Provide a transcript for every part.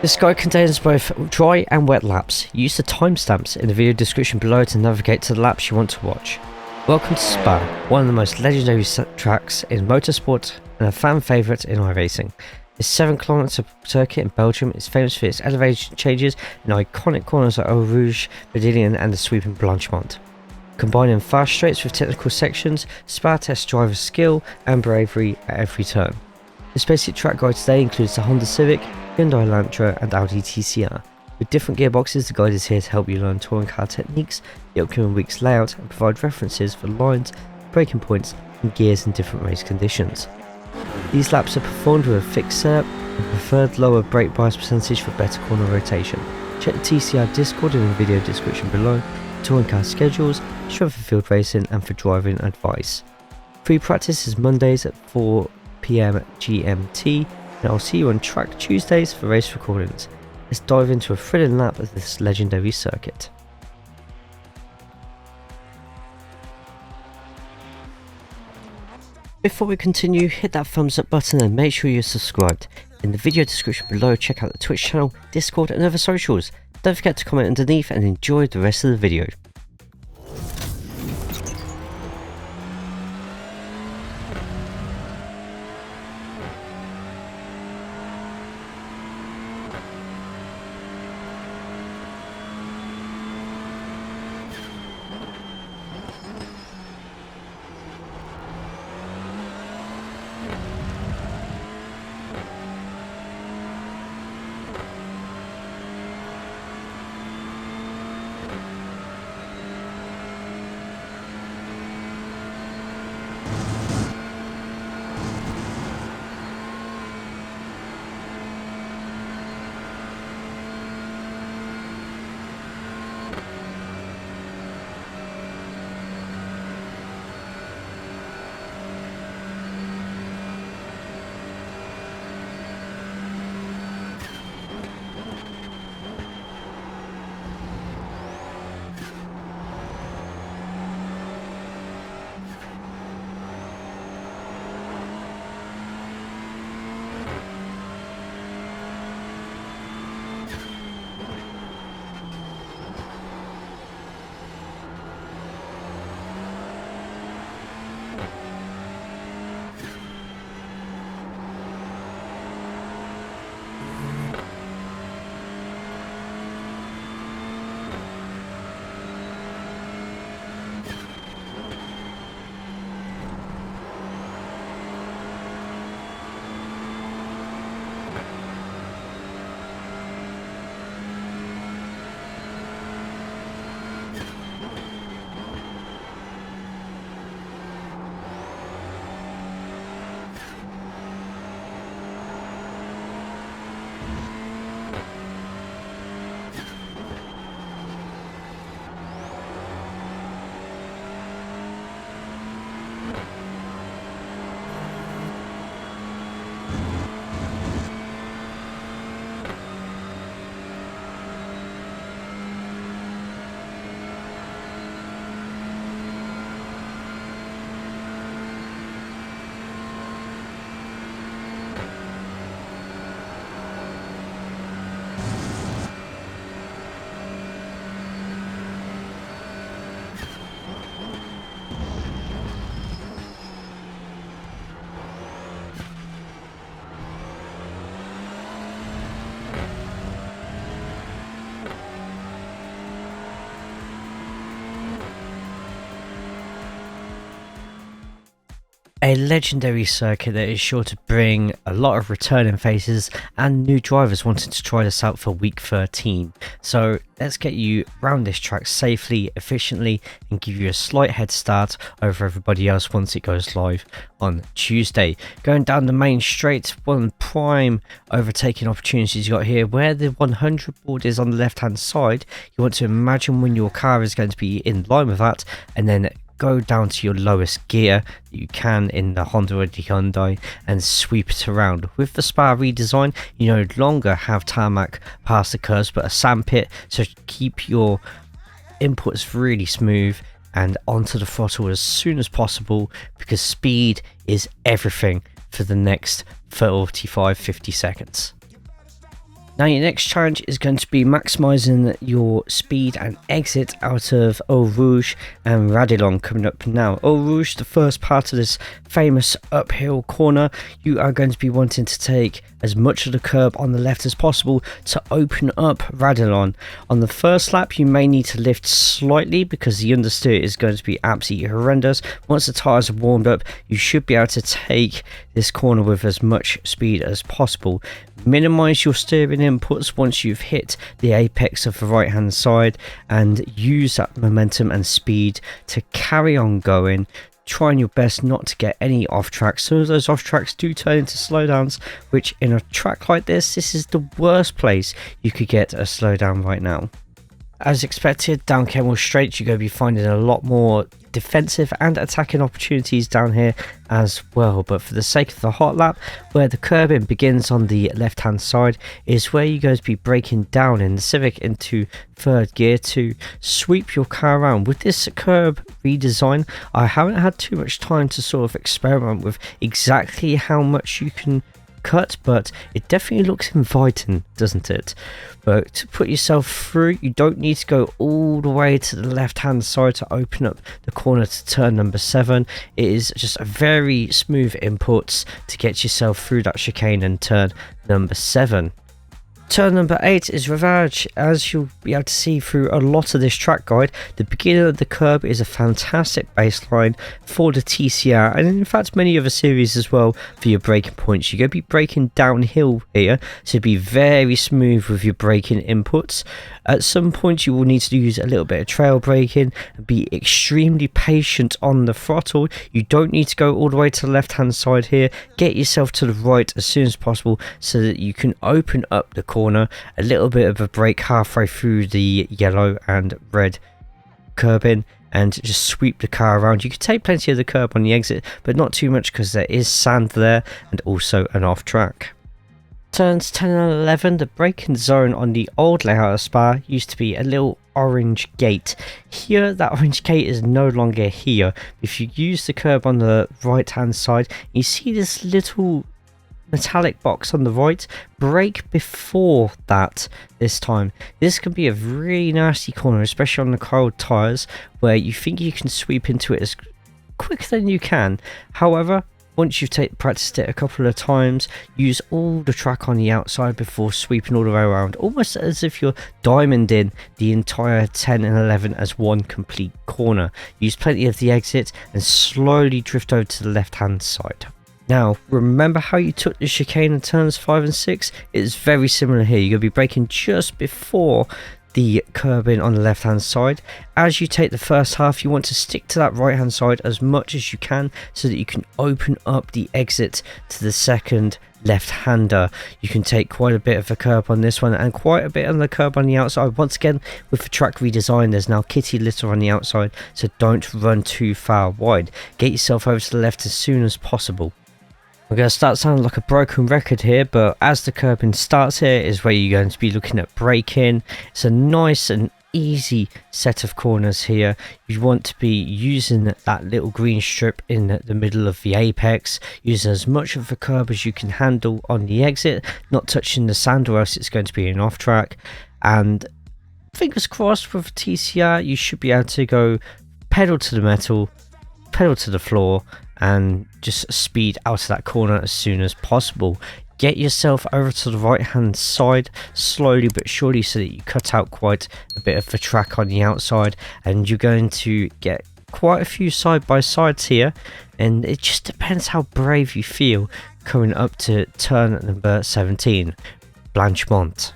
This guide contains both dry and wet laps. Use the timestamps in the video description below to navigate to the laps you want to watch. Welcome to Spa, one of the most legendary tracks in motorsport and a fan favourite in iRacing. This 7km circuit in Belgium is famous for its elevation changes and iconic corners like Eau Rouge, Verdillion and the sweeping Blanchemont. Combining fast straights with technical sections, Spa tests driver skill and bravery at every turn. This basic track guide today includes the Honda Civic, Hyundai Elantra and Audi TCR. With different gearboxes, the guide is here to help you learn touring car techniques, the upcoming week's layout and provide references for lines, braking points and gears in different race conditions. These laps are performed with a fixed setup and preferred lower brake bias percentage for better corner rotation. Check the TCR Discord in the video description below for touring car schedules, for field racing and for driving advice. Free practice is Mondays at 4 PM GMT, and I'll see you on track Tuesdays for race recordings. Let's dive into a thrilling lap of this legendary circuit. Before we continue, hit that thumbs up button and make sure you're subscribed. In the video description below, check out the Twitch channel, Discord and other socials. Don't forget to comment underneath and enjoy the rest of the video. A legendary circuit that is sure to bring a lot of returning faces and new drivers wanting to try this out for week 13. So let's get you around this track safely, efficiently and give you a slight head start over everybody else once it goes live on Tuesday. Going down the main straight, one prime overtaking opportunities you got here where the 100 board is on the left hand side. You want to imagine when your car is going to be in line with that and then go down to your lowest gear that you can in the Honda or the Hyundai and sweep it around. With the Spa redesign, you no longer have tarmac past the curves but a sandpit, so keep your inputs really smooth and onto the throttle as soon as possible, because speed is everything for the next 45-50 seconds. Now your next challenge is going to be maximising your speed and exit out of Eau Rouge and Radillon coming up now. Eau Rouge, the first part of this famous uphill corner, you are going to be wanting to take as much of the curb on the left as possible to open up Radillon. On the first lap you may need to lift slightly because the understeer is going to be absolutely horrendous. Once the tyres are warmed up, you should be able to take this corner with as much speed as possible. Minimise your steering inputs once you've hit the apex of the right hand side and use that momentum and speed to carry on going, trying your best not to get any off tracks. Some of those off tracks do turn into slowdowns, which in a track like this is the worst place you could get a slowdown right now. As expected, down Kenmore Straight you're going to be finding a lot more defensive and attacking opportunities down here as well, but for the sake of the hot lap, where the curbing begins on the left hand side is where you're going to be braking down in the Civic into third gear to sweep your car around. With this curb redesign, I haven't had too much time to sort of experiment with exactly how much you can cut, but it definitely looks inviting, doesn't it? But to put yourself through, you don't need to go all the way to the left hand side to open up the corner to turn number 7. It is just a very smooth inputs to get yourself through that chicane and turn number 7. Turn number 8 is Ravage. As you'll be able to see through a lot of this track guide, the beginning of the curb is a fantastic baseline for the TCR, and in fact many other series as well for your braking points. You're going to be braking downhill here, so be very smooth with your braking inputs. At some point you will need to use a little bit of trail braking and be extremely patient on the throttle. You don't need to go all the way to the left hand side here. Get yourself to the right as soon as possible so that you can open up the corner. A little bit of a brake halfway through the yellow and red curbing and just sweep the car around. You can take plenty of the curb on the exit, but not too much because there is sand there and also an off track. Turns 10 and 11, the braking zone on the old layout of Spa used to be a little orange gate. Here, that orange gate is no longer here. If you use the curb on the right hand side, you see this little metallic box on the right. Brake before that this time. This can be a really nasty corner, especially on the cold tyres, where you think you can sweep into it as quicker than you can. However, once you've practiced it a couple of times, use all the track on the outside before sweeping all the way around, almost as if you're diamonding the entire 10 and 11 as one complete corner. Use plenty of the exit and slowly drift over to the left hand side. Now, remember how you took the chicane in turns 5 and 6? It's very similar here. You're going to be braking just before the curbing on the left hand side. As you take the first half, you want to stick to that right hand side as much as you can so that you can open up the exit to the second left-hander. You can take quite a bit of a curb on this one and quite a bit on the curb on the outside. Once again, with the track redesign, there's now kitty litter on the outside, so don't run too far wide. Get yourself over to the left as soon as possible. I'm going to start sounding like a broken record here, but as the curbing starts here is where you're going to be looking at braking. It's a nice and easy set of corners here. You want to be using that little green strip in the middle of the apex, using as much of the curb as you can handle on the exit, not touching the sand or else it's going to be an off track. And fingers crossed with TCR, you should be able to go pedal to the metal, pedal to the floor, and just speed out of that corner as soon as possible. Get yourself over to the right hand side slowly but surely so that you cut out quite a bit of the track on the outside, and you're going to get quite a few side by sides here, and it just depends how brave you feel coming up to turn number 17, Blanchemont.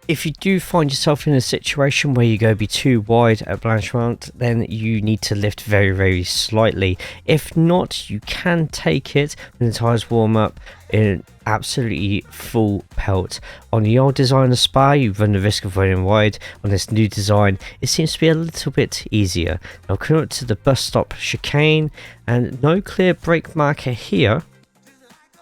If you do find yourself in a situation where you're going to be too wide at Blanchemont, then you need to lift very, very slightly. If not, you can take it when the tyres warm up in absolutely full pelt. On the old design of Spa, you run the risk of running wide. On this new design, it seems to be a little bit easier. Now come up to the bus stop chicane, and no clear brake marker here.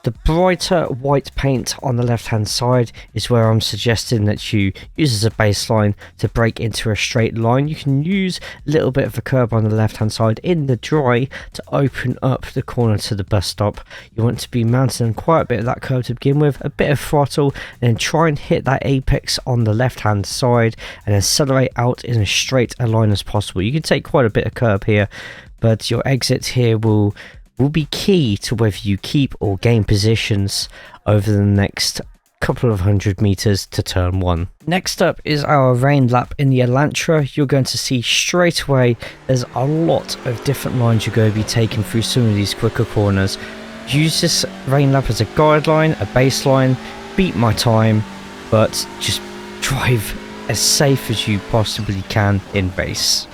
The brighter white paint on the left hand side is where I'm suggesting that you use as a baseline to break into a straight line. You can use a little bit of a curb on the left hand side in the dry to open up the corner to the bus stop. You want to be mounting quite a bit of that curb to begin with, a bit of throttle, and then try and hit that apex on the left hand side and accelerate out in as straight a line as possible. You can take quite a bit of curb here, but your exit here will be key to whether you keep or gain positions over the next couple of 100 meters to turn 1. Next up is our rain lap in the Elantra. You're going to see straight away there's a lot of different lines you're going to be taking through some of these quicker corners. Use this rain lap as a guideline, a baseline, beat my time, but just drive as safe as you possibly can in race.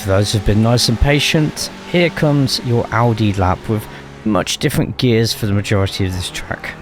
For those who've been nice and patient, here comes your Audi lap with much different gears for the majority of this track.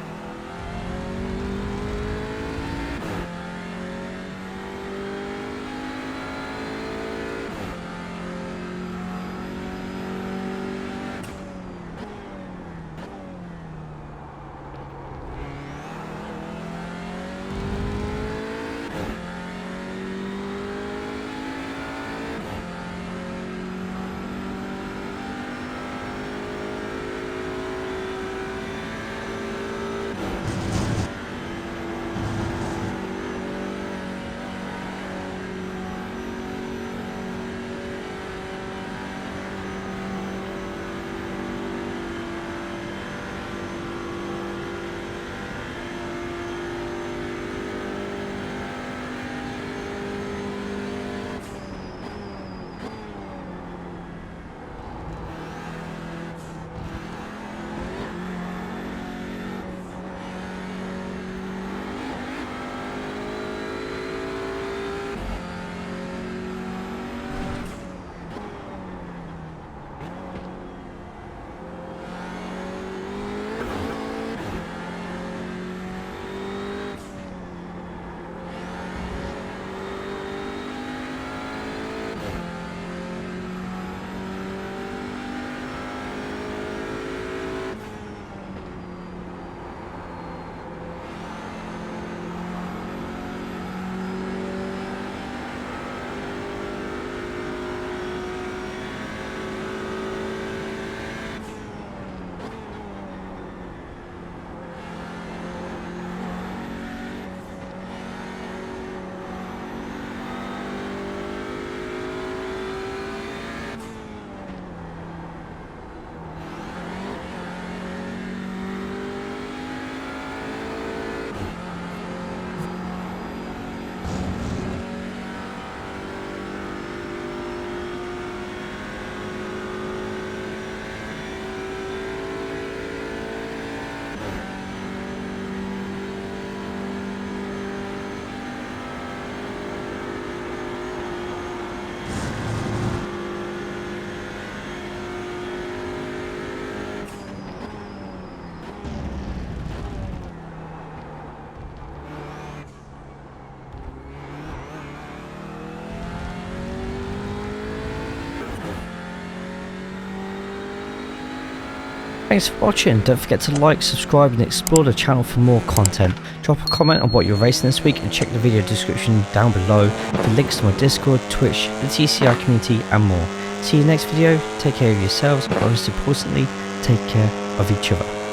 Thanks for watching. Don't forget to like, subscribe and explore the channel for more content. Drop a comment on what you're racing this week and check the video description down below for links to my Discord, Twitch, the TCR community and more. See you next video, take care of yourselves, but most importantly, take care of each other.